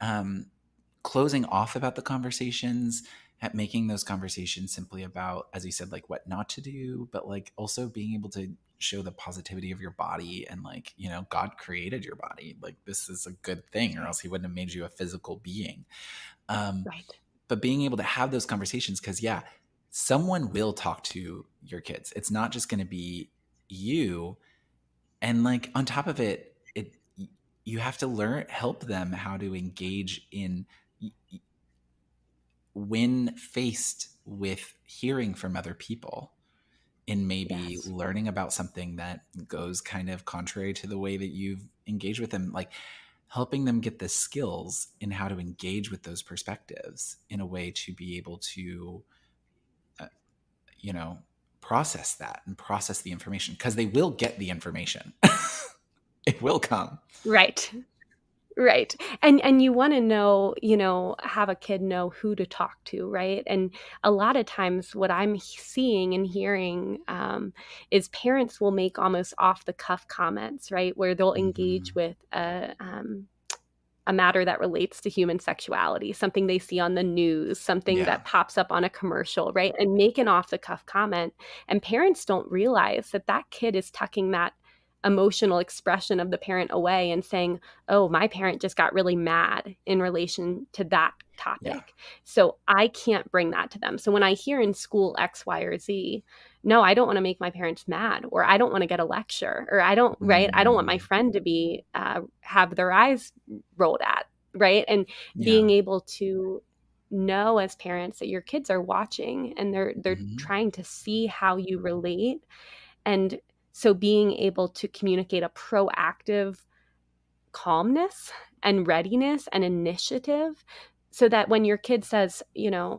closing off about the conversations, at making those conversations simply about, as you said, like what not to do, but like also being able to show the positivity of your body, and like, you know, God created your body, like this is a good thing, That's or right. else he wouldn't have made you a physical being. um, Right. but being able to have those conversations, because yeah, someone will talk to your kids. It's not just going to be you. And like on top of it, you have to help them how to engage in, when faced with hearing from other people, in maybe Yes. learning about something that goes kind of contrary to the way that you've engaged with them, like helping them get the skills in how to engage with those perspectives in a way to be able to, uh, you know, process that and process the information, because they will get the information. It will come. Right. Right. And you want to know, have a kid know who to talk to, right? And a lot of times what I'm seeing and hearing is parents will make almost off the cuff comments, right? Where they'll engage Mhm. with a matter that relates to human sexuality, something they see on the news, something Yeah. that pops up on a commercial, right? And make an off the cuff comment. And parents don't realize that that kid is tucking that emotional expression of the parent away and saying, oh, my parent just got really mad in relation to that Yeah. topic. So I can't bring that to them. So when I hear in school X, Y, or Z, no, I don't want to make my parents mad, or I don't want to get a lecture, or I don't, right? I don't want my Mm. friend to be, have their eyes rolled at, right? And Yeah. being able to know as parents that your kids are watching and they're Mhm. trying to see how you relate. And so being able to communicate a proactive calmness and readiness and initiative, so that when your kid says,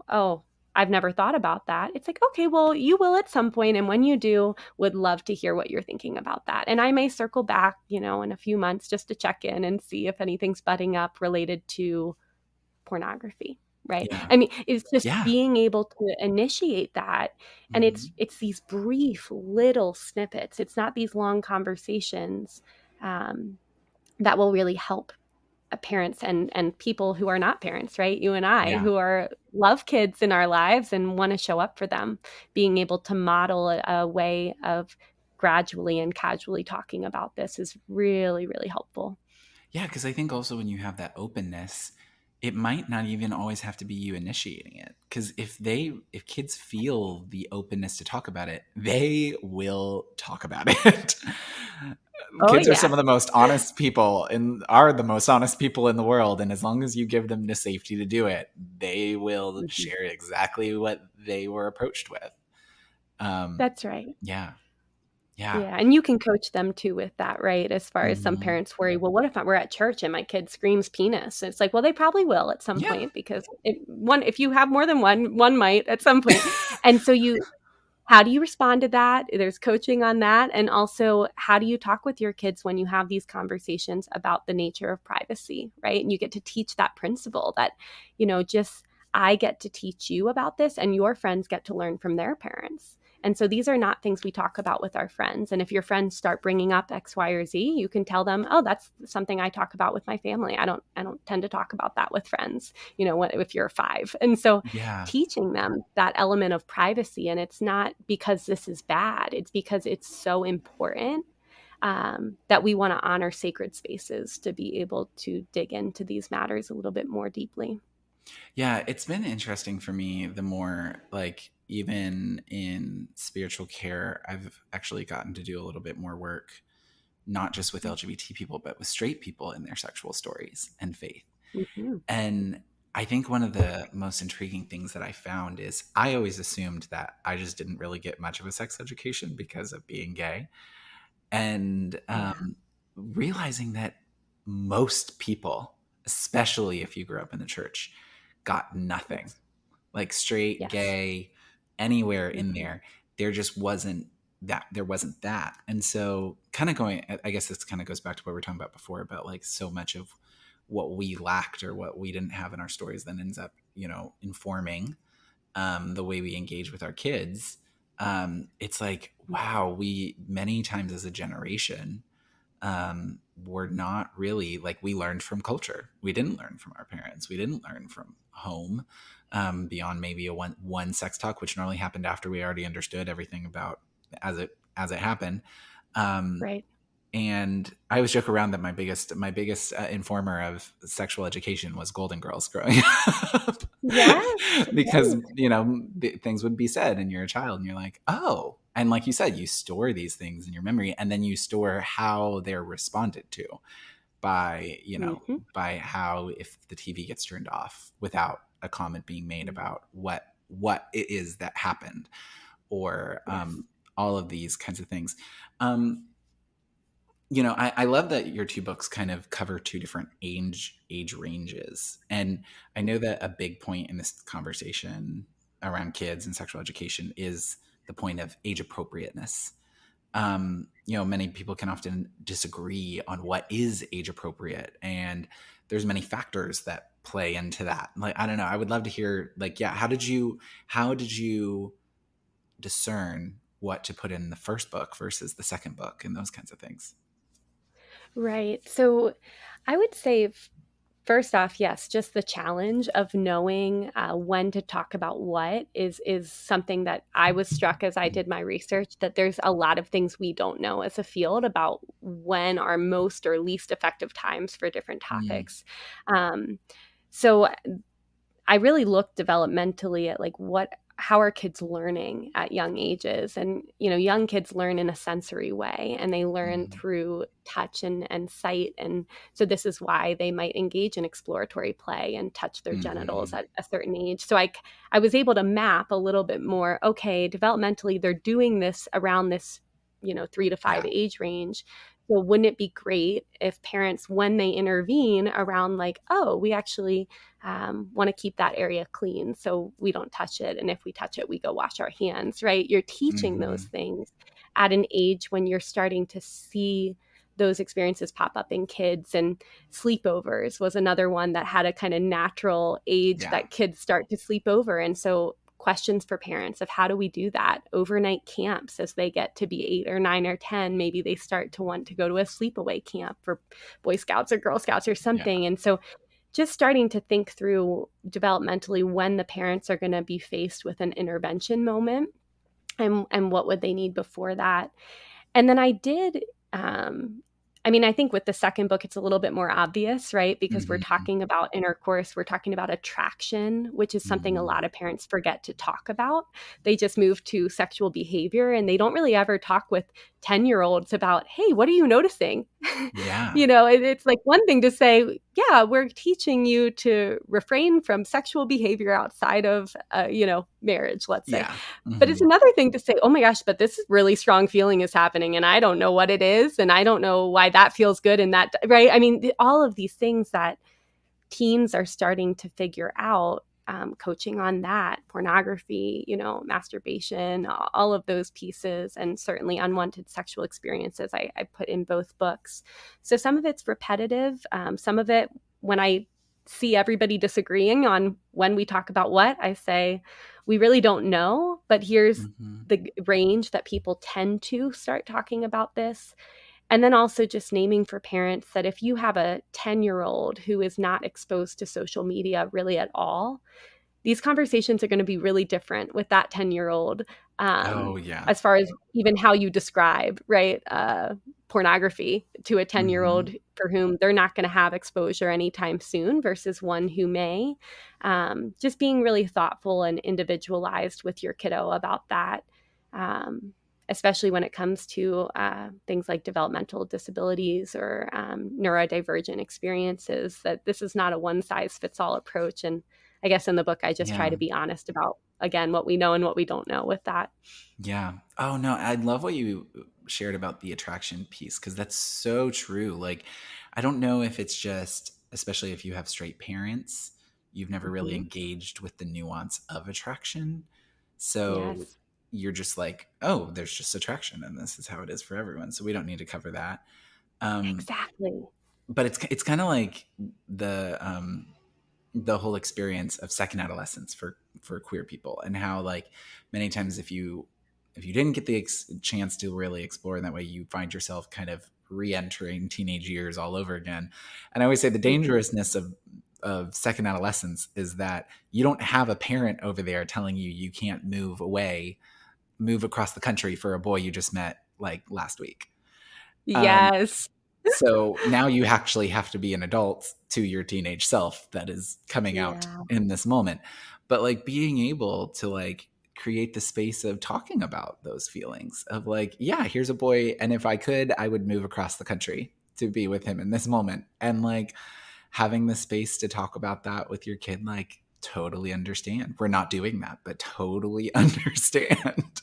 oh, I've never thought about that, it's like, okay, well, you will at some point, and when you do, would love to hear what you're thinking about that. And I may circle back, in a few months just to check in and see if anything's budding up related to pornography, right? Yeah. I mean, it's just Yeah. being able to initiate that. And it's Mhm. it's these brief little snippets. It's not these long conversations um, that will really help parents and people who are not parents, right? You and I, Yeah. who are love kids in our lives and want to show up for them. Being able to model a way of gradually and casually talking about this is really, really helpful. Yeah, because I think also when you have that openness, it might not even always have to be you initiating it. Because if kids feel the openness to talk about it, they will talk about it. Oh Kids are yeah. some of the most honest people and are the most honest people in the world. And as long as you give them the safety to do it, they will Mhm. share exactly what they were approached with. Um, That's right. yeah. Yeah. Yeah, and you can coach them too with that, right? As far as some Mhm. parents worry, well, what if we're at church and my kid screams penis? And it's like, well, they probably will at some Yeah. point, because if you have more than one might at some point. And so how do you respond to that? There's coaching on that. And also, how do you talk with your kids when you have these conversations about the nature of privacy, right? And you get to teach that principle that, just I get to teach you about this, and your friends get to learn from their parents. And so these are not things we talk about with our friends. And if your friends start bringing up X, Y, or Z, you can tell them, oh, that's something I talk about with my family. I don't tend to talk about that with friends, if you're 5. And so Yeah. teaching them that element of privacy. And it's not because this is bad, it's because it's so important. that we want to honor sacred spaces to be able to dig into these matters a little bit more deeply. Yeah, it's been interesting for me the more, like, even in spiritual care, I've actually gotten to do a little bit more work, not just with LGBT people, but with straight people in their sexual stories and faith. Mm-hmm. And I think one of the most intriguing things that I found is I always assumed that I just didn't really get much of a sex education because of being gay. And Yeah. realizing that most people, especially if you grew up in the church, got nothing. Yes. Like straight, Yes. gay, anywhere in Mm-hmm. there just wasn't that. There wasn't that. And so, kind of going, I guess this kind of goes back to what we were talking about before about like so much of what we lacked or what we didn't have in our stories then ends up, informing the way we engage with our kids. It's like, wow, we many times as a generation were not really like, we learned from culture. We didn't learn from our parents. We didn't learn from home, beyond maybe a one sex talk, which normally happened after we already understood everything about as it happened. Um, Right. and I always joke around that my biggest informer of sexual education was Golden Girls growing up, Yes. because Right. things would be said, and you're a child, and you're like, oh, and like you said, you store these things in your memory, and then you store how they're responded to by Mm-hmm. by how, if the TV gets turned off without a comment being made about what it is that happened, or Yes. all of these kinds of things. Um, I love that your two books kind of cover two different age ranges. And I know that a big point in this conversation around kids and sexual education is the point of age appropriateness. Many people can often disagree on what is age appropriate, and there's many factors that play into that. Like, I don't know, I would love to hear, like, yeah, how did you discern what to put in the first book versus the second book and those kinds of things? Right. So I would say, first off, yes, just the challenge of knowing when to talk about what is something that I was struck as I did my research, that there's a lot of things we don't know as a field about when are most or least effective times for different Mm, topics. Um, so I really looked developmentally at like how are kids learning at young ages. And young kids learn in a sensory way, and they learn mm, through touch and sight. And so this is why they might engage in exploratory play and touch their genitals mhm. at a certain age. So I was able to map a little bit more, okay, developmentally they're doing this around this 3 to 5 Yeah. age range. So wouldn't it be great if parents, when they intervene around, like, oh, we actually want to keep that area clean so we don't touch it, and if we touch it, we go wash our hands, right? You're teaching those Mhm. things at an age when you're starting to see those experiences pop up in kids. And sleepovers was another one that had a kind of natural age Yeah. that kids start to sleep over. And so questions for parents of how do we do that? Overnight camps, as they get to be 8 or 9 or 10, maybe they start to want to go to a sleepaway camp for Boy Scouts or Girl Scouts or Yeah. something. And so just starting to think through developmentally when the parents are going to be faced with an intervention moment, and what would they need before that. And then I did, I think with the second book, it's a little bit more obvious, right? Because we're Mhm. talking about intercourse, we're talking about attraction, which is something a Mhm. lot of parents forget to talk about. They just move to sexual behavior, and they don't really ever talk with 10-year-olds about, hey, what are you noticing? Yeah. It's like one thing to say, yeah, we're teaching you to refrain from sexual behavior outside of, marriage, let's say. Yeah. But it's Mhm. another thing to say, oh my gosh, but this really strong feeling is happening, and I don't know what it is, and I don't know why that feels good, and that, right? I mean, all of these things that teens are starting to figure out, coaching on that, pornography, masturbation, all of those pieces, and certainly unwanted sexual experiences I put in both books. So some of it's repetitive. Some of it, when I see everybody disagreeing on when we talk about what, I say, we really don't know, but here's Mhm. the range that people tend to start talking about this. And then also just naming for parents that if you have a 10-year-old who is not exposed to social media really at all, these conversations are going to be really different with that 10-year-old, Oh, yeah. as far as even how you describe, right? pornography to a 10-year-old Mm-hmm. for whom they're not going to have exposure anytime soon versus one who may. Just being really thoughtful and individualized with your kiddo about that, especially when it comes to things like developmental disabilities or neurodivergent experiences, that this is not a one-size-fits-all approach. And I guess in the book, I just try Yeah. to be honest about, again, what we know and what we don't know with that. Yeah. Oh no, I love what you shared about the attraction piece because that's so true. Like, I don't know if it's just, especially if you have straight parents, you've never really Mm-hmm. engaged with the nuance of attraction. So Yes, you're just like, oh, there's just attraction and this is how it is for everyone. So we don't need to cover that. Um, exactly. but it's kind of like the whole experience of second adolescence for queer people and how like many times if you didn't get the chance to really explore in that way, you find yourself kind of re-entering teenage years all over again. And I always say the Mm-hmm. dangerousness of second adolescence is that you don't have a parent over there telling you you can't move across the country for a boy you just met like last week. um, Yes. so now you actually have to be an adult to your teenage self that is coming out Yeah. in this moment. But like being able to like create the space of talking about those feelings of like, yeah, here's a boy. And if I could, I would move across the country to be with him in this moment. And like having the space to talk about that with your kid, like totally understand. We're not doing that, but totally understand.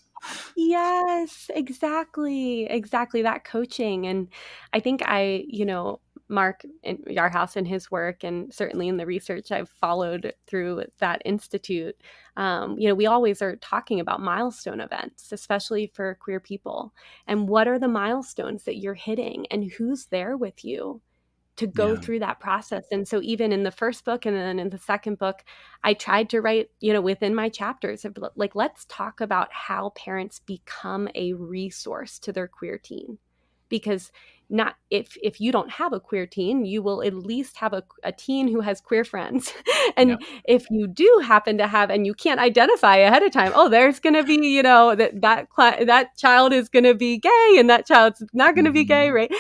Yes, exactly. Exactly, that coaching. And I think Mark in Yarhouse and his work, and certainly in the research I've followed through that institute, we always are talking about milestone events, especially for queer people. And what are the milestones that you're hitting and who's there with you to go Yeah. through that process? And so even in the first book and then in the second book, I tried to write, within my chapters of like, let's talk about how parents become a resource to their queer teen. Because not if you don't have a queer teen, you will at least have a teen who has queer friends. Yep. And if you do happen to have, and you can't identify ahead of time, oh, there's going to be, that child is going to be gay and that child's not going to be gay, Hmm. right?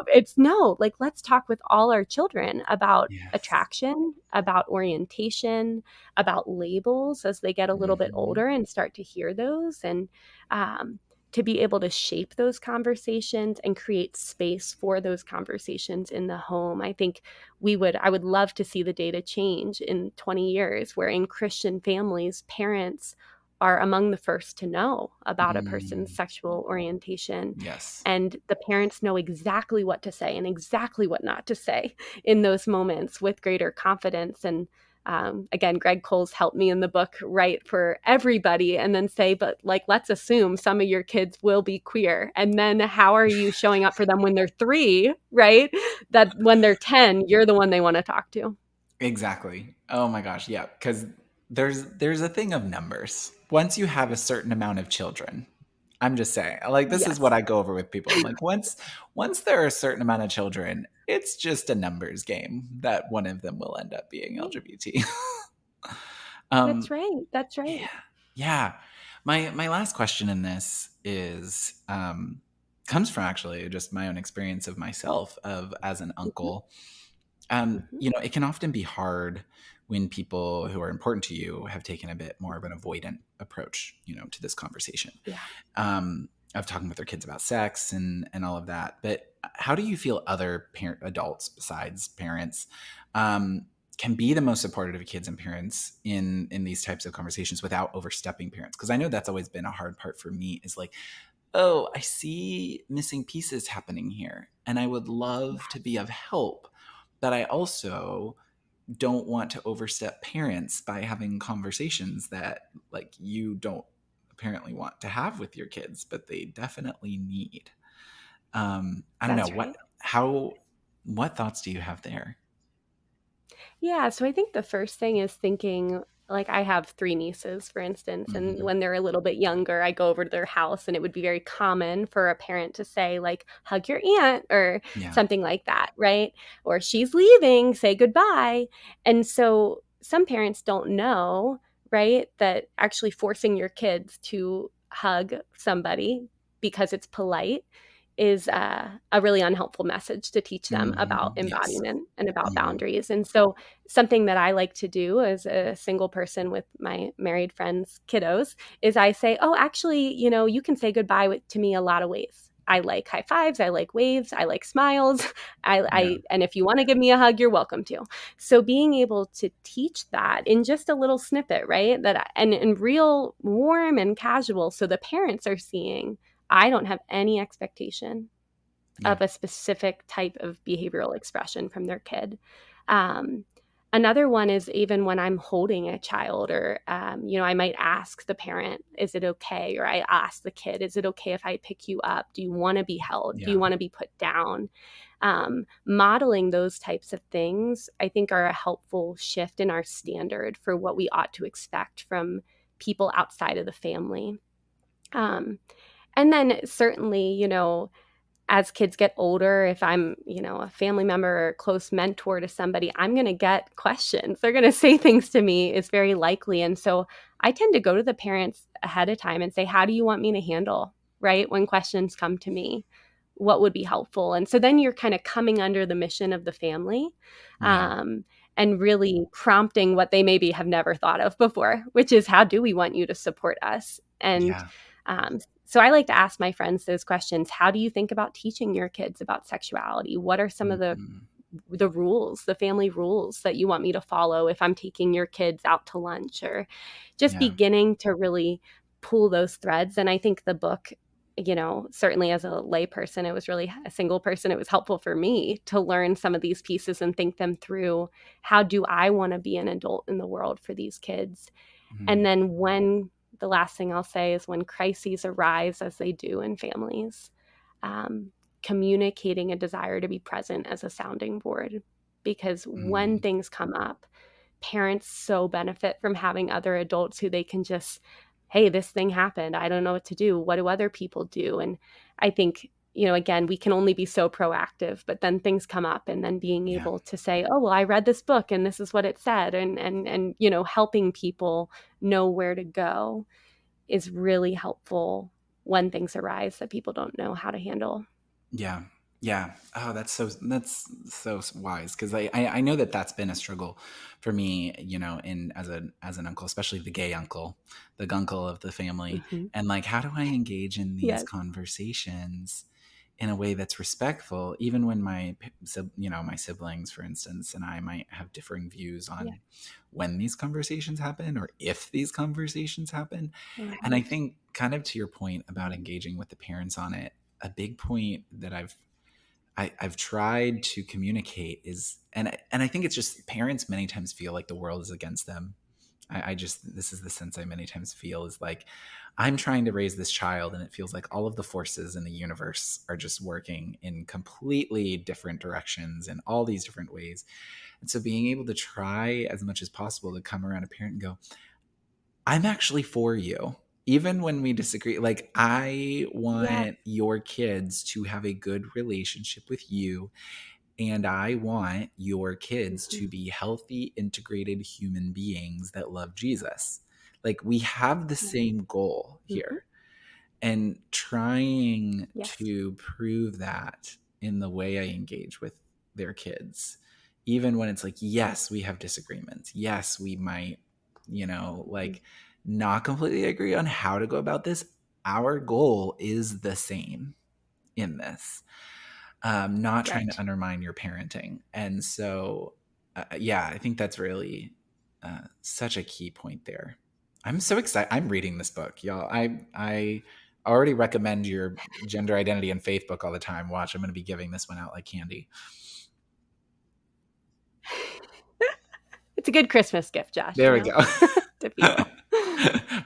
It's no, like, let's talk with all our children about Yes. attraction, about orientation, about labels as they get a little bit Hmm. older and start to hear those. And um, to be able to shape those conversations and create space for those conversations in the home. I think I would love to see the data change in 20 years, where in Christian families, parents are among the first to know about a person's Mm. sexual orientation. Yes. And the parents know exactly what to say and exactly what not to say in those moments with greater confidence. And again, Greg Cole's helped me in the book write for everybody and then say, but like, let's assume some of your kids will be queer. And then how are you showing up for them when they're 3, right? That when they're 10, you're the one they want to talk to. Exactly. Oh my gosh, yeah, because there's a thing of numbers. Once you have a certain amount of children, I'm just saying, like this is what Yes. I go over with people. I'm like, once there are a certain amount of children, it's just a numbers game that one of them will end up being Right. LGBT. That's um, right. That's yeah, right. yeah. My last question in this is comes from actually just my own experience of myself of as an Mm-hmm. uncle. Mm-hmm. It can often be hard when people who are important to you have taken a bit more of an avoidant approach, to this conversation, Yeah. of talking with their kids about sex and all of that. But how do you feel other adults besides parents can be the most supportive of kids and parents in these types of conversations without overstepping parents? Because I know that's always been a hard part for me. Is like, oh, I see missing pieces happening here, and I would love to be of help, but I also don't want to overstep parents by having conversations that like you don't apparently want to have with your kids, but they definitely need. I don't know That's right. what thoughts do you have there? Yeah, so I think the first thing is thinking, like, I have 3 nieces, for instance, and Hmm. when they're a little bit younger, I go over to their house, and it would be very common for a parent to say, like, "Hug your aunt," or Yeah. something like that, right? Or, "She's leaving, say goodbye." And so some parents don't know, right, that actually forcing your kids to hug somebody because it's polite is a really unhelpful message to teach them about Yes. embodiment and about boundaries. And so something that I like to do as a single person with my married friends' kiddos is I say, oh, actually, you can say goodbye to me a lot of ways. I like high fives. I like waves. I like smiles. And if you want to give me a hug, you're welcome to. So being able to teach that in just a little snippet, right? And real warm and casual. So the parents are seeing, I don't have any expectation of a specific type of behavioral expression from their kid. Another one is even when I'm holding a child or, I might ask the parent, is it okay? Or I ask the kid, is it okay if I pick you up? Do you want to be held? Do you want to be put down? Modeling those types of things, I think, are a helpful shift in our standard for what we ought to expect from people outside of the family. And then certainly, as kids get older, if I'm, a family member or a close mentor to somebody, I'm going to get questions. They're going to say things to me. It's very likely. And so I tend to go to the parents ahead of time and say, how do you want me to handle, right? When questions come to me, what would be helpful? And so then you're kind of coming under the mission of the family. And really prompting what they maybe have never thought of before, which is, how do we want you to support us? And so I like to ask my friends those questions. How do you think about teaching your kids about sexuality? What are some of the rules, the family rules that you want me to follow if I'm taking your kids out to lunch? Or just beginning to really pull those threads. And I think the book, certainly as a lay person, it was really a single person. It was helpful for me to learn some of these pieces and think them through. How do I want to be an adult in the world for these kids? And then the last thing I'll say is when crises arise, as they do in families, communicating a desire to be present as a sounding board. Because when things come up, parents so benefit from having other adults who they can just, hey, this thing happened. I don't know what to do. What do other people do? And I think, again, we can only be so proactive, but then things come up, and then being able to say, oh, well, I read this book and this is what it said. And helping people know where to go is really helpful when things arise that people don't know how to handle. Yeah. Oh, that's so wise. Cause I know that that's been a struggle for me, as an uncle, especially the gay uncle, the gunkle of the family. And like, how do I engage in these conversations in a way that's respectful, even when my siblings, for instance, and I might have differing views on when these conversations happen or if these conversations happen. And I think, kind of to your point about engaging with the parents on it, a big point that I've tried to communicate is, and I think it's just parents many times feel like the world is against them. This is the sense I many times feel, is like, I'm trying to raise this child and it feels like all of the forces in the universe are just working in completely different directions in all these different ways. And so being able to try as much as possible to come around a parent and go, I'm actually for you. Even when we disagree, like, I want your kids to have a good relationship with you. And I want your kids to be healthy, integrated human beings that love Jesus. Like, we have the same goal here. And trying to prove that in the way I engage with their kids, even when it's like, yes, we have disagreements. Yes, we might, not completely agree on how to go about this. Our goal is the same in this. Not trying to undermine your parenting. And so, I think that's really such a key point there. I'm so excited. I'm reading this book, y'all. I already recommend your gender identity and faith book all the time. Watch, I'm going to be giving this one out like candy. It's a good Christmas gift, Josh. There we go. To people.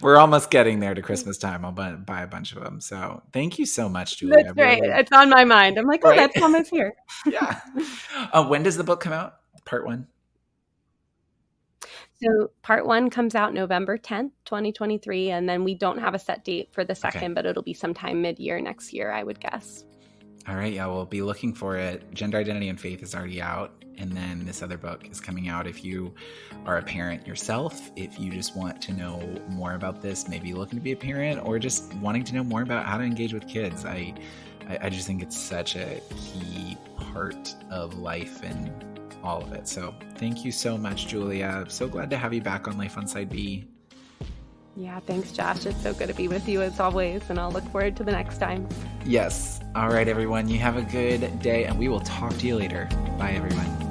We're almost getting there to Christmas time. I'll buy a bunch of them. So thank you so much, Julie. That's right. It's on my mind. I'm like, oh, that's almost here. When does the book come out? Part 1? So part 1 comes out November 10th, 2023. And then we don't have a set date for the second, but it'll be sometime mid-year next year, I would guess. All right. Yeah, we'll be looking for it. Gender Identity and Faith is already out. And then this other book is coming out. If you are a parent yourself, if you just want to know more about this, maybe looking to be a parent, or just wanting to know more about how to engage with kids, I I just think it's such a key part of life and all of it. So thank you so much, Julia. So glad to have you back on Life on Side B. Yeah, thanks, Josh. It's so good to be with you as always, and I'll look forward to the next time. Yes. All right, everyone. You have a good day, and we will talk to you later. Bye, everyone.